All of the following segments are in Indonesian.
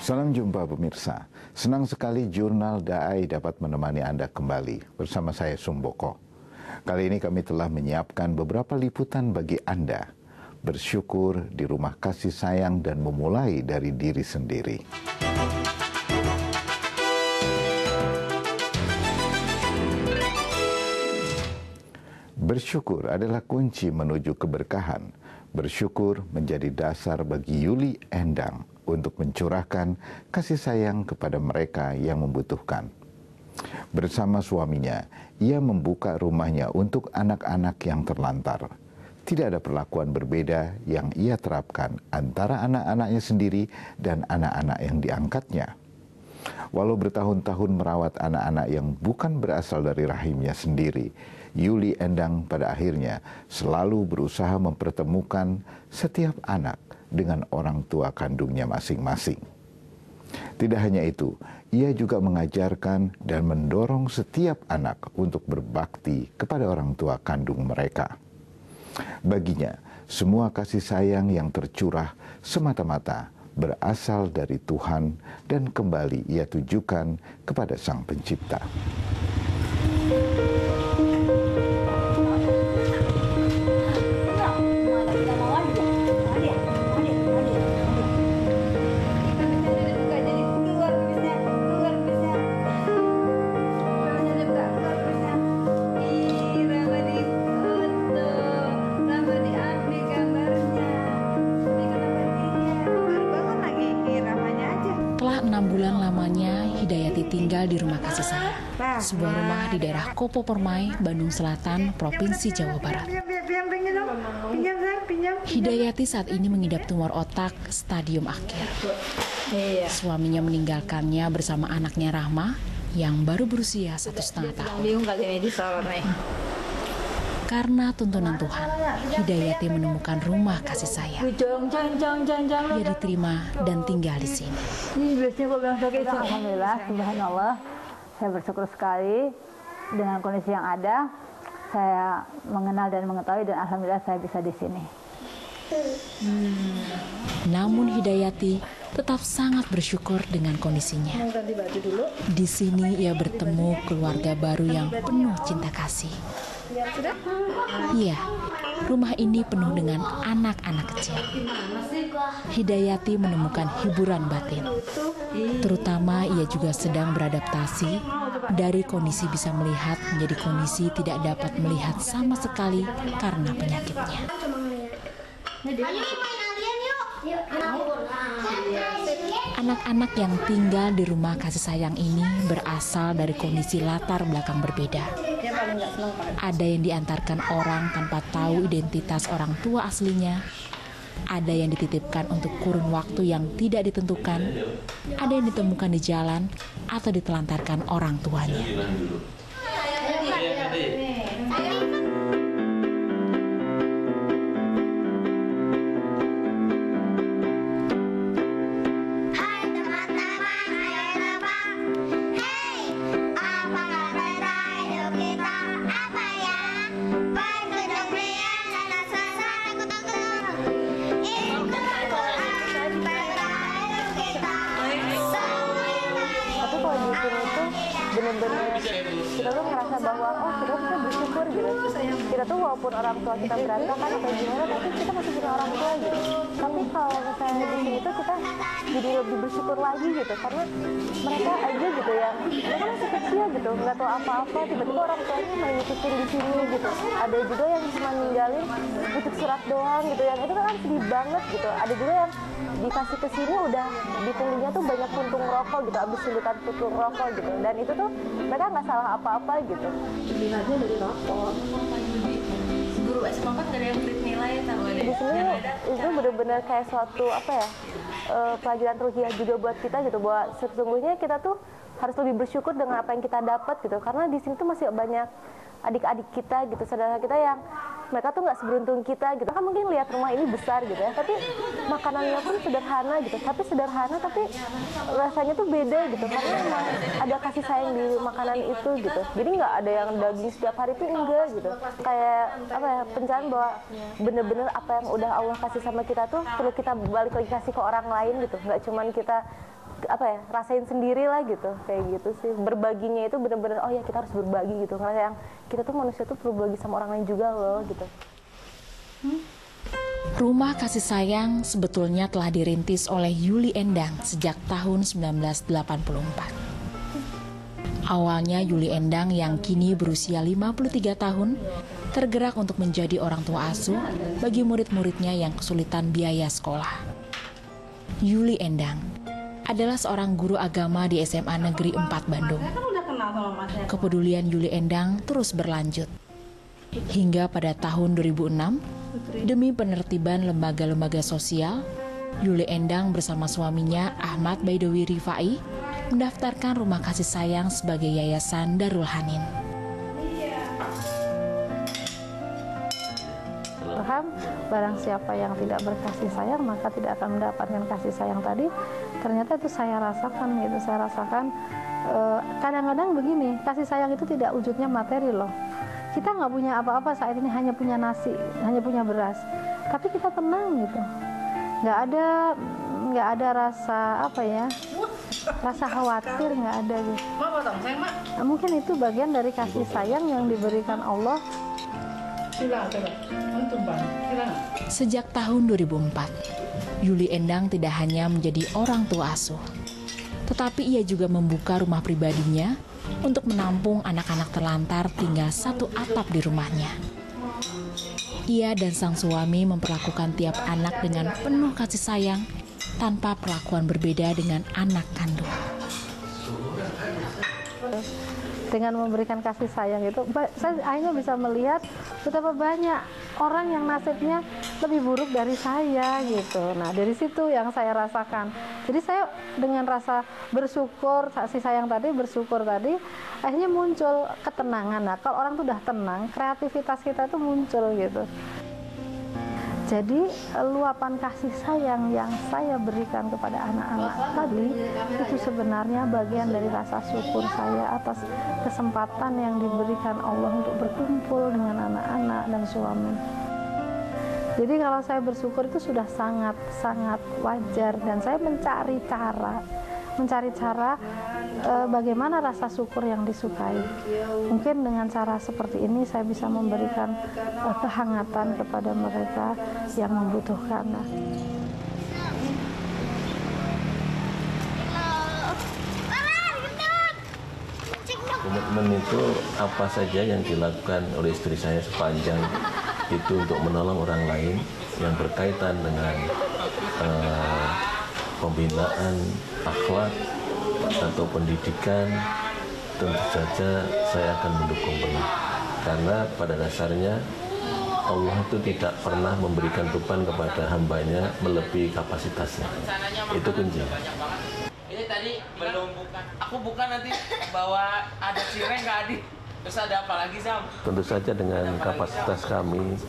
Salam jumpa pemirsa. Senang sekali Jurnal Daai dapat menemani Anda kembali bersama saya Sumboko. Kali ini kami telah menyiapkan beberapa liputan bagi Anda. Bersyukur di rumah kasih sayang dan memulai dari diri sendiri. Bersyukur adalah kunci menuju keberkahan. Bersyukur menjadi dasar bagi Yuli Endang untuk mencurahkan kasih sayang kepada mereka yang membutuhkan. Bersama suaminya, ia membuka rumahnya untuk anak-anak yang terlantar. Tidak ada perlakuan berbeda yang ia terapkan antara anak-anaknya sendiri dan anak-anak yang diangkatnya. Walau bertahun-tahun merawat anak-anak yang bukan berasal dari rahimnya sendiri, Yuli Endang pada akhirnya selalu berusaha mempertemukan setiap anak dengan orang tua kandungnya masing-masing. Tidak hanya itu, ia juga mengajarkan dan mendorong setiap anak untuk berbakti kepada orang tua kandung mereka. Baginya, semua kasih sayang yang tercurah semata-mata berasal dari Tuhan dan kembali ia tujukan kepada Sang Pencipta. Setelah 6 bulan lamanya, Hidayati tinggal di rumah kasih sayang, sebuah rumah di daerah Kopo Permai, Bandung Selatan, Provinsi Jawa Barat. Hidayati saat ini mengidap tumor otak stadium akhir. Suaminya meninggalkannya bersama anaknya Rahma yang baru berusia 1,5 tahun. Karena tuntunan Tuhan, Hidayati menemukan rumah kasih sayang. Ia diterima dan tinggal di sini. Alhamdulillah, subhanallah, saya bersyukur sekali dengan kondisi yang ada. Saya mengenal dan mengetahui dan alhamdulillah saya bisa di sini. Namun Hidayati tetap sangat bersyukur dengan kondisinya. Di sini ia bertemu keluarga baru yang penuh cinta kasih. Iya, rumah ini penuh dengan anak-anak kecil. Hidayati menemukan hiburan batin. Terutama ia juga sedang beradaptasi dari kondisi bisa melihat menjadi kondisi tidak dapat melihat sama sekali karena penyakitnya. Anak-anak yang tinggal di rumah kasih sayang ini berasal dari kondisi latar belakang berbeda. Ada yang diantarkan orang tanpa tahu identitas orang tua aslinya. Ada yang dititipkan untuk kurun waktu yang tidak ditentukan. Ada yang ditemukan di jalan atau ditelantarkan orang tuanya. Bener-bener kita tuh ngerasa bahwa kita bisa bersyukur gitu. Kita tuh walaupun orang tua kita berantakan atau gimana, tapi kita masih punya orang tua gitu. Tapi kalau misalnya di sini tuh kita jadi lebih bersyukur lagi gitu, karena mereka aja gitu yang mereka masih kecil gitu, nggak tahu apa-apa, tiba-tiba orang tuanya main ngikutin di sini gitu. Ada juga yang cuma ninggalin butuh surat doang gitu, yang itu kan sedih banget gitu. Ada juga yang dikasih ke sini udah di punggungnya tuh banyak puntung rokok gitu, abis sundutan puntung rokok gitu, dan itu tuh mereka nggak salah apa-apa gitu. Dilihatnya dari rapor. Guru S4 dari yang kredit nilai di sini itu benar-benar kayak suatu pelajaran ruhiyah juga buat kita gitu, bahwa sesungguhnya kita tuh harus lebih bersyukur dengan apa yang kita dapat gitu, karena di sini tuh masih banyak adik-adik kita gitu, saudara kita yang mereka tuh nggak seberuntung kita gitu. Kan mungkin lihat rumah ini besar gitu ya, tapi makanannya pun sederhana gitu, tapi rasanya tuh beda gitu, karena emang ada kasih sayang di makanan itu gitu. Jadi nggak ada yang daging setiap hari tuh enggak gitu, kayak pencerahan bahwa bener-bener apa yang udah Allah kasih sama kita tuh perlu kita balik lagi kasih ke orang lain gitu, nggak cuman kita apa ya, rasain sendiri lah gitu, kayak gitu sih. Berbaginya itu bener-bener oh ya kita harus berbagi gitu, karena yang kita tuh manusia tuh perlu berbagi sama orang lain juga loh gitu. Rumah kasih sayang sebetulnya telah dirintis oleh Yuli Endang sejak tahun 1984. Awalnya Yuli Endang yang kini berusia 53 tahun tergerak untuk menjadi orang tua asuh bagi murid-muridnya yang kesulitan biaya sekolah. Yuli Endang adalah seorang guru agama di SMA Negeri 4 Bandung. Kepedulian Yuli Endang terus berlanjut. Hingga pada tahun 2006, demi penertiban lembaga-lembaga sosial, Yuli Endang bersama suaminya Ahmad Baidowi Rifai mendaftarkan Rumah Kasih Sayang sebagai Yayasan Darul Hanin. Barang siapa yang tidak berkasih sayang maka tidak akan mendapatkan kasih sayang tadi. Ternyata itu saya rasakan gitu. Saya rasakan kadang-kadang begini, kasih sayang itu tidak wujudnya materi loh. Kita nggak punya apa-apa saat ini, hanya punya nasi, hanya punya beras, tapi kita tenang gitu. Nggak ada rasa apa ya, rasa khawatir, nggak ada gitu. Nah, mungkin itu bagian dari kasih sayang yang diberikan Allah. Sejak tahun 2004, Yuli Endang tidak hanya menjadi orang tua asuh, tetapi ia juga membuka rumah pribadinya untuk menampung anak-anak terlantar tinggal satu atap di rumahnya. Ia dan sang suami memperlakukan tiap anak dengan penuh kasih sayang tanpa perlakuan berbeda dengan anak kandung. Dengan memberikan kasih sayang itu, saya akhirnya bisa melihat betapa banyak orang yang nasibnya lebih buruk dari saya gitu. Nah dari situ yang saya rasakan. Jadi saya dengan rasa bersyukur, kasih sayang tadi, bersyukur tadi, akhirnya muncul ketenangan. Nah kalau orang tuh udah tenang, kreativitas kita tuh muncul gitu. Jadi luapan kasih sayang yang saya berikan kepada anak-anak tadi itu sebenarnya bagian dari rasa syukur saya atas kesempatan yang diberikan Allah untuk berkumpul dengan anak-anak dan suami. Jadi kalau saya bersyukur itu sudah sangat wajar, dan saya mencari cara bagaimana rasa syukur yang disukai. Mungkin dengan cara seperti ini saya bisa memberikan kehangatan kepada mereka yang membutuhkan. Komitmen itu apa saja yang dilakukan oleh istri saya sepanjang itu untuk menolong orang lain yang berkaitan dengan pembinaan akhlak atau pendidikan, tentu saja saya akan mendukung penuh. Karena pada dasarnya Allah itu tidak pernah memberikan beban kepada hambanya melebihi kapasitasnya. Itu kunci. Ini tadi belum bukan. Aku bukan nanti bawa ada cireng nggak Adi. Terus ada apa lagi Sam? Tentu saja dengan kapasitas kami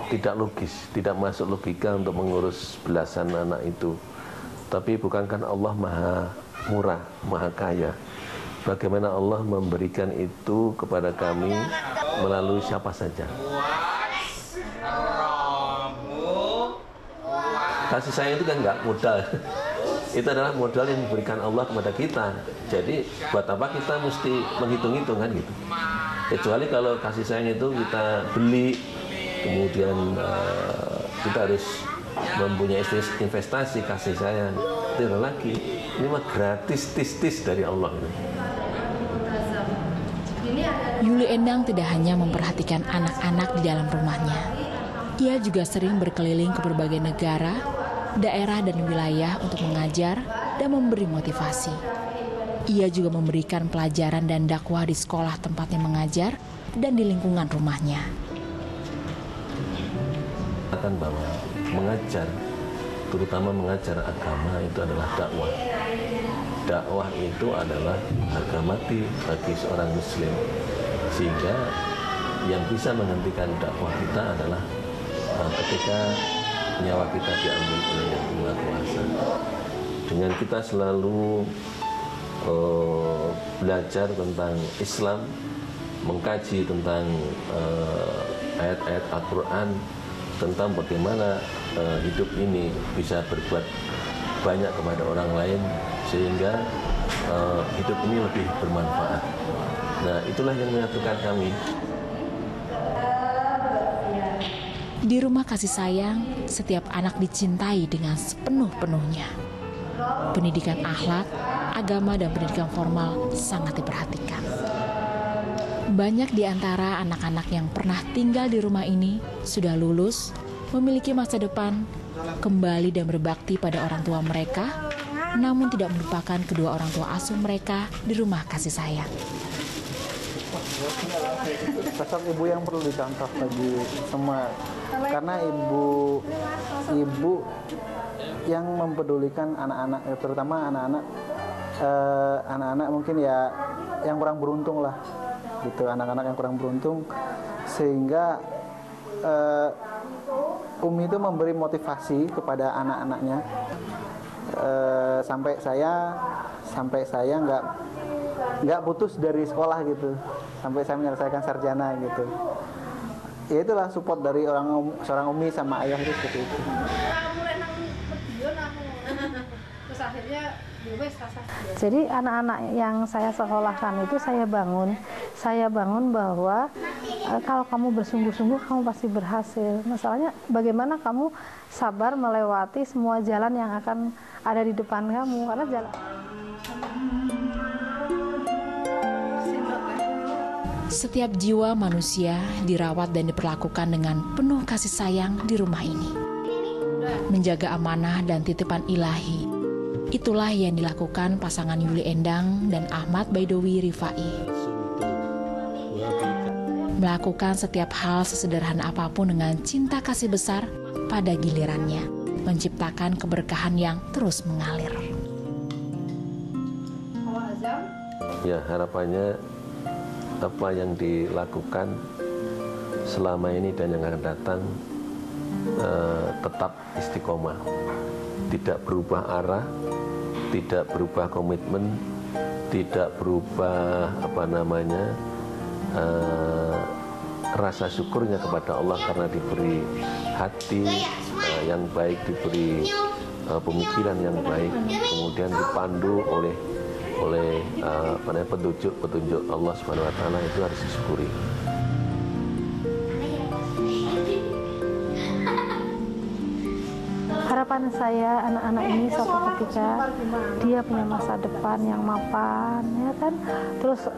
tidak logis, tidak masuk logika untuk mengurus belasan anak itu. Tapi bukankah Allah Maha Murah, Maha Kaya? Bagaimana Allah memberikan itu kepada kami melalui siapa saja? Kasih sayang itu kan nggak modal. Itu adalah modal yang diberikan Allah kepada kita. Jadi buat apa kita mesti menghitung-hitung kan gitu. Kecuali kalau kasih sayang itu kita beli, kemudian kita harus mempunyai investasi kasih sayang. Tidak lagi, ini mah gratis tis dari Allah. Yuli Endang tidak hanya memperhatikan anak-anak di dalam rumahnya. Ia juga sering berkeliling ke berbagai negara, daerah dan wilayah untuk mengajar dan memberi motivasi. Ia juga memberikan pelajaran dan dakwah di sekolah tempatnya mengajar dan di lingkungan rumahnya. Akan bahwa mengajar, terutama mengajar agama itu adalah dakwah. Dakwah itu adalah harga mati bagi seorang muslim. Sehingga yang bisa menghentikan dakwah kita adalah ketika nyawa kita diambil oleh Yang Maha Kuasa. Dengan kita selalu belajar tentang Islam, mengkaji tentang ayat-ayat Al-Quran, tentang bagaimana hidup ini bisa berbuat banyak kepada orang lain sehingga hidup ini lebih bermanfaat. Nah, itulah yang menyatukan kami. Di rumah kasih sayang, setiap anak dicintai dengan sepenuh-penuhnya. Pendidikan akhlak, agama, dan pendidikan formal sangat diperhatikan. Banyak di antara anak-anak yang pernah tinggal di rumah ini sudah lulus, memiliki masa depan, kembali dan berbakti pada orang tua mereka, namun tidak melupakan kedua orang tua asuh mereka di rumah kasih sayang. Sosok ibu yang perlu dicontoh bagi semua, karena ibu yang mempedulikan anak-anak, terutama anak-anak mungkin ya yang kurang beruntung lah, gitu, anak-anak yang kurang beruntung, sehingga Umi itu memberi motivasi kepada anak-anaknya, sampai saya nggak putus dari sekolah gitu, sampai saya menyelesaikan sarjana gitu. Ya itulah support dari seorang Umi sama ayah itu seperti itu. Jadi anak-anak yang saya sekolahkan itu saya bangun bahwa kalau kamu bersungguh-sungguh kamu pasti berhasil. Masalahnya bagaimana kamu sabar melewati semua jalan yang akan ada di depan kamu, karena jalan. Setiap jiwa manusia dirawat dan diperlakukan dengan penuh kasih sayang di rumah ini. Menjaga amanah dan titipan ilahi. Itulah yang dilakukan pasangan Yuli Endang dan Ahmad Baidowi Rifai. Melakukan setiap hal sesederhana apapun dengan cinta kasih besar pada gilirannya, menciptakan keberkahan yang terus mengalir. Ya, harapannya apa yang dilakukan selama ini dan yang akan datang tetap istiqomah, tidak berubah arah, tidak berubah komitmen, tidak berubah rasa syukurnya kepada Allah karena diberi hati yang baik, diberi pemikiran yang baik, kemudian dipandu oleh petunjuk Allah Subhanahu wa taala, itu harus disyukuri. Harapan saya anak-anak ini suatu ketika dia punya masa depan yang mapan, ya kan? Terus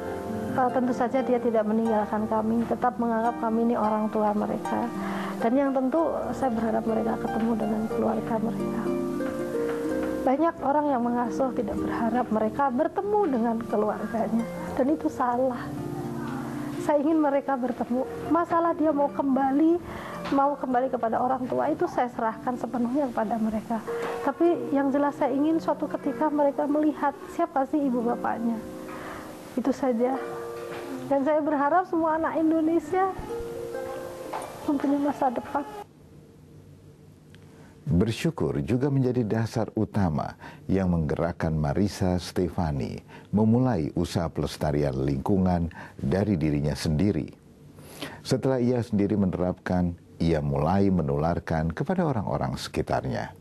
tentu saja dia tidak meninggalkan kami, tetap menganggap kami ini orang tua mereka. Dan yang tentu saya berharap mereka ketemu dengan keluarga mereka. Banyak orang yang mengasuh tidak berharap mereka bertemu dengan keluarganya, dan itu salah. Saya ingin mereka bertemu. Masalah dia mau kembali kepada orang tua, itu saya serahkan sepenuhnya kepada mereka. Tapi yang jelas saya ingin suatu ketika mereka melihat siapa sih ibu bapaknya. Itu saja. Dan saya berharap semua anak Indonesia mempunyai masa depan. Bersyukur juga menjadi dasar utama yang menggerakkan Marisa Stefani memulai usaha pelestarian lingkungan dari dirinya sendiri. Setelah ia sendiri menerapkan, ia mulai menularkan kepada orang-orang sekitarnya.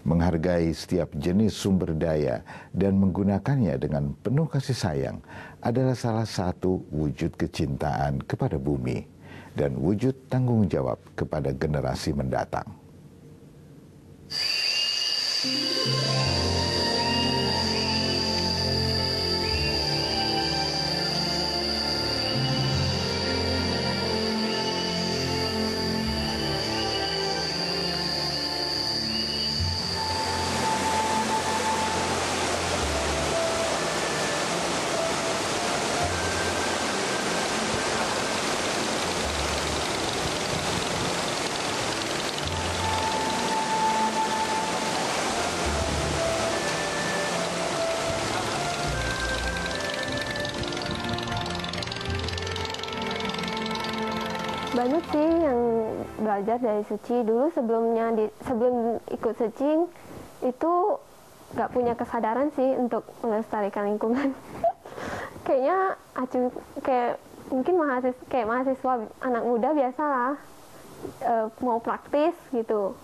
Menghargai setiap jenis sumber daya dan menggunakannya dengan penuh kasih sayang adalah salah satu wujud kecintaan kepada bumi dan wujud tanggung jawab kepada generasi mendatang. Banyak sih yang belajar dari Suci. Dulu sebelum ikut Suci itu nggak punya kesadaran sih untuk melestarikan lingkungan. Kayaknya kayak mungkin mahasiswa anak muda biasa lah, mau praktis gitu.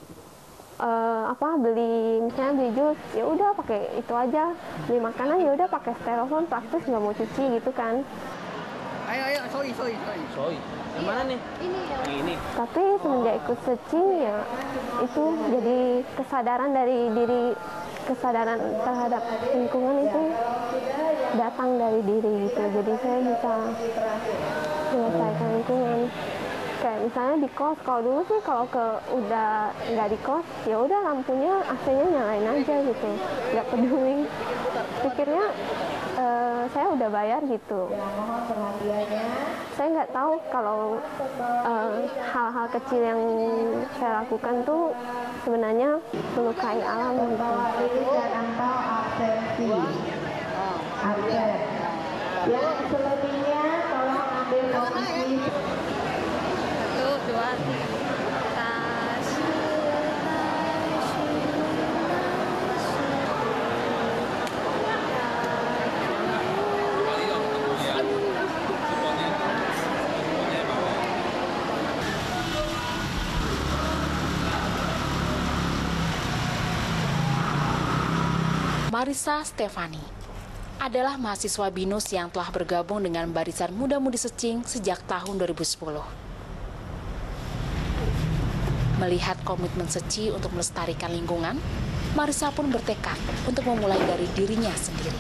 beli misalnya beli jus, ya udah pakai itu aja. Beli makanan ya udah pakai styrofoam, praktis nggak mau cuci gitu kan. Ayo, soi. Yang mana nih? Ini. Tapi semenjak ikut searching ya itu jadi kesadaran dari diri, kesadaran terhadap lingkungan itu datang dari diri gitu. Jadi saya bisa menyelesaikan lingkungan. Kayak misalnya di kos, kalau dulu sih kalau udah nggak di kos, ya udah lampunya AC-nya nyalain aja gitu, nggak peduli. Pikirnya saya udah bayar gitu. Saya nggak tahu kalau hal-hal kecil yang saya lakukan tuh sebenarnya melukai alam gitu. Yang selebihnya tolong ambil posisi. 1, 2, 3. Marissa Stefani adalah mahasiswa BINUS yang telah bergabung dengan Barisan Muda-Mudi Secing sejak tahun 2010. Melihat komitmen Seci untuk melestarikan lingkungan, Marissa pun bertekad untuk memulai dari dirinya sendiri.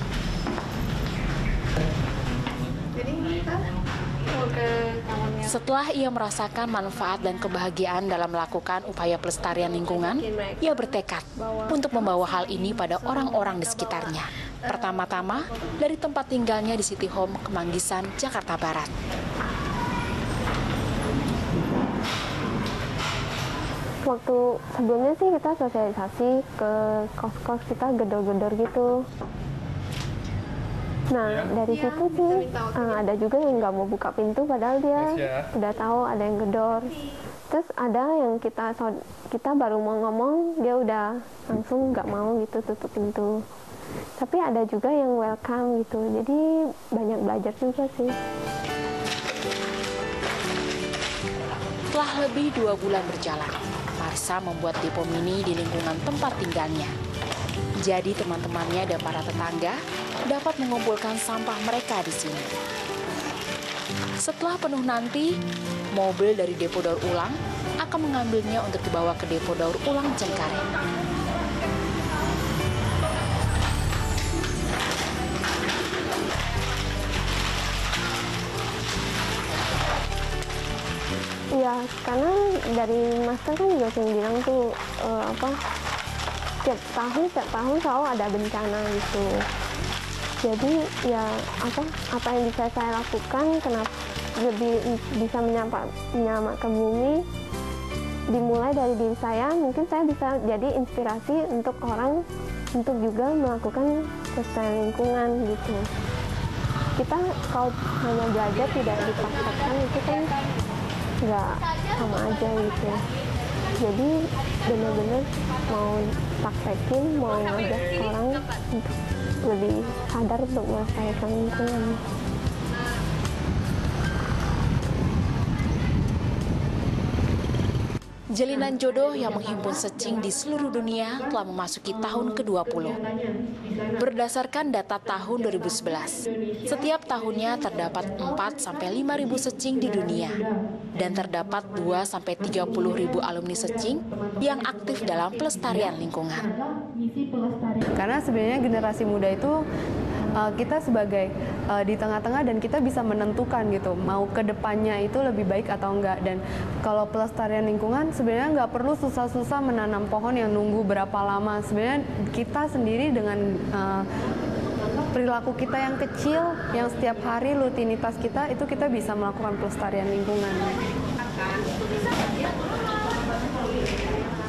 Setelah ia merasakan manfaat dan kebahagiaan dalam melakukan upaya pelestarian lingkungan, ia bertekad untuk membawa hal ini pada orang-orang di sekitarnya. Pertama-tama dari tempat tinggalnya di City Home, Kemanggisan, Jakarta Barat. Waktu sebelumnya sih kita sosialisasi ke kos-kos kita, gedor-gedor gitu. Nah, dari situ sih ada juga yang nggak mau buka pintu padahal dia udah tahu ada yang gedor. Terus ada yang kita baru mau ngomong, dia udah langsung nggak mau gitu tutup pintu. Tapi ada juga yang welcome gitu, jadi banyak belajar juga sih. Setelah lebih 2 bulan berjalan, Marissa membuat depo mini di lingkungan tempat tinggalnya. Jadi teman-temannya dan para tetangga dapat mengumpulkan sampah mereka di sini. Setelah penuh nanti, mobil dari depo daur ulang akan mengambilnya untuk dibawa ke depo daur ulang Cengkareng. Iya, karena dari master kan juga sering bilang tuh tiap tahun selalu ada bencana gitu. Jadi ya apa yang bisa saya lakukan, kenapa lebih bisa menyelamatkan bumi, dimulai dari diri saya. Mungkin saya bisa jadi inspirasi untuk orang untuk juga melakukan pelestarian lingkungan gitu. Kita kalau hanya belajar tidak dipraktekkan itu kan nggak sama aja gitu. Jadi benar-benar mau praktekin, mau ngajak orang untuk lebih sadar untuk melestarikan lingkungan. Jalinan jodoh yang menghimpun secing di seluruh dunia telah memasuki tahun ke-20. Berdasarkan data tahun 2011, setiap tahunnya terdapat 4-5.000 secing di dunia dan terdapat 2-30.000 alumni secing yang aktif dalam pelestarian lingkungan. Karena sebenarnya generasi muda itu kita sebagai di tengah-tengah dan kita bisa menentukan gitu mau ke depannya itu lebih baik atau enggak. Dan kalau pelestarian lingkungan sebenarnya nggak perlu susah-susah menanam pohon yang nunggu berapa lama. Sebenarnya kita sendiri dengan perilaku kita yang kecil, yang setiap hari rutinitas kita, itu kita bisa melakukan pelestarian lingkungan.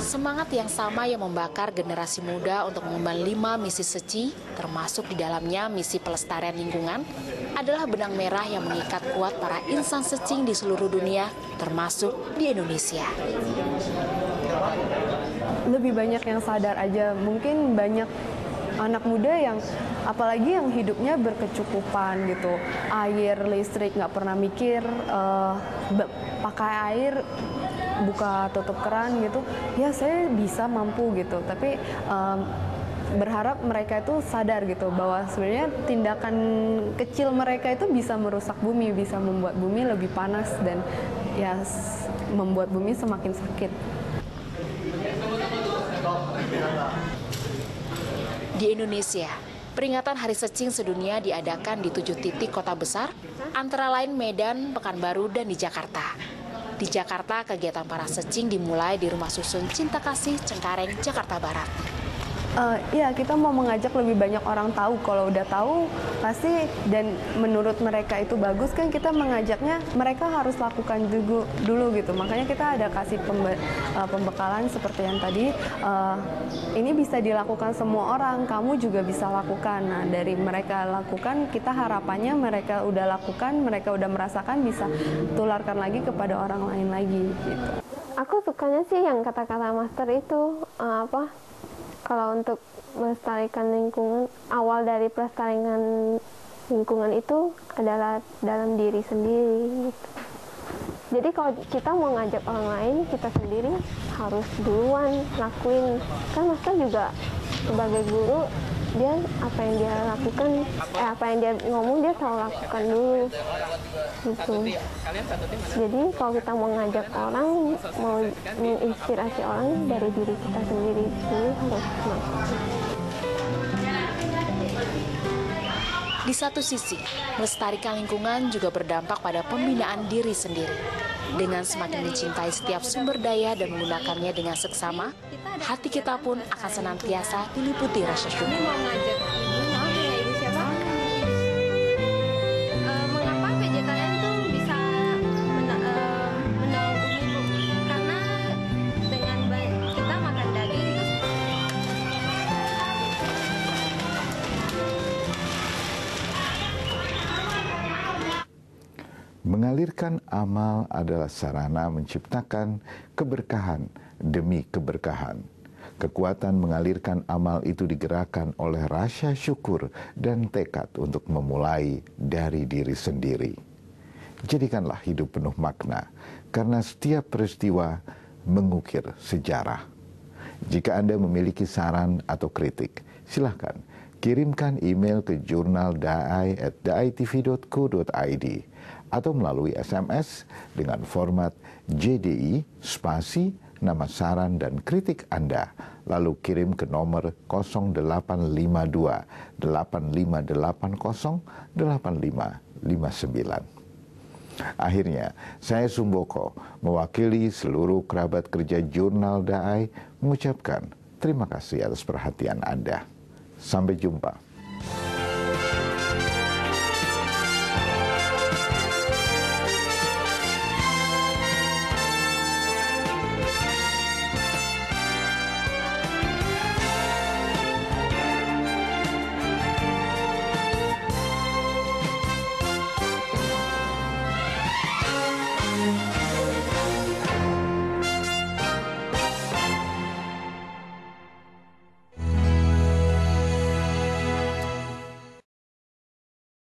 Semangat yang sama yang membakar generasi muda untuk mengemban 5 misi Seci, termasuk di dalamnya misi pelestarian lingkungan, adalah benang merah yang mengikat kuat para insan secing di seluruh dunia, termasuk di Indonesia. Lebih banyak yang sadar aja, mungkin banyak anak muda yang apalagi yang hidupnya berkecukupan gitu, air, listrik, nggak pernah mikir pakai air buka tutup keran gitu, ya saya bisa mampu gitu. Tapi berharap mereka itu sadar gitu bahwa sebenarnya tindakan kecil mereka itu bisa merusak bumi, bisa membuat bumi lebih panas dan ya membuat bumi semakin sakit. Di Indonesia, peringatan Hari Secing sedunia diadakan di 7 titik kota besar, antara lain Medan, Pekanbaru, dan di Jakarta. Di Jakarta, kegiatan para secing dimulai di Rumah Susun Cinta Kasih, Cengkareng, Jakarta Barat. Ya, kita mau mengajak lebih banyak orang tahu. Kalau udah tahu pasti dan menurut mereka itu bagus kan, kita mengajaknya mereka harus lakukan dulu gitu. Makanya kita ada kasih pembekalan seperti yang tadi. Ini bisa dilakukan semua orang, kamu juga bisa lakukan. Nah, dari mereka lakukan, kita harapannya mereka udah lakukan, mereka udah merasakan, bisa tularkan lagi kepada orang lain lagi gitu. Aku sukanya sih yang kata-kata master itu kalau untuk melestarikan lingkungan, awal dari pelestarian lingkungan itu adalah dalam diri sendiri gitu. Jadi kalau kita mau ngajak orang lain, kita sendiri harus duluan lakuin. Kan master juga sebagai guru, dia apa yang dia lakukan, apa yang dia ngomong dia selalu lakukan dulu gitu. Jadi kalau kita mau ngajak orang, mau menginspirasi orang, dari diri kita sendiri dulu harus masuk. Di satu sisi, melestarikan lingkungan juga berdampak pada pembinaan diri sendiri. Dengan semakin mencintai setiap sumber daya dan menggunakannya dengan seksama, hati kita pun akan senantiasa diliputi rasa syukur. Mengapa vegetarian itu bisa menolong bumi, Bu? Karena dengan kita makan daging itu Mengalirkan amal adalah sarana menciptakan keberkahan demi keberkahan. Kekuatan mengalirkan amal itu digerakkan oleh rasa syukur dan tekad untuk memulai dari diri sendiri. Jadikanlah hidup penuh makna, karena setiap peristiwa mengukir sejarah. Jika Anda memiliki saran atau kritik, silakan kirimkan email ke jurnal.dai@daitv.co.id atau melalui SMS dengan format JDI spasi nama saran dan kritik Anda, lalu kirim ke nomor 0852 8580 8559. Akhirnya, saya Sumboko, mewakili seluruh kerabat kerja Jurnal DAI, mengucapkan terima kasih atas perhatian Anda. Sampai jumpa.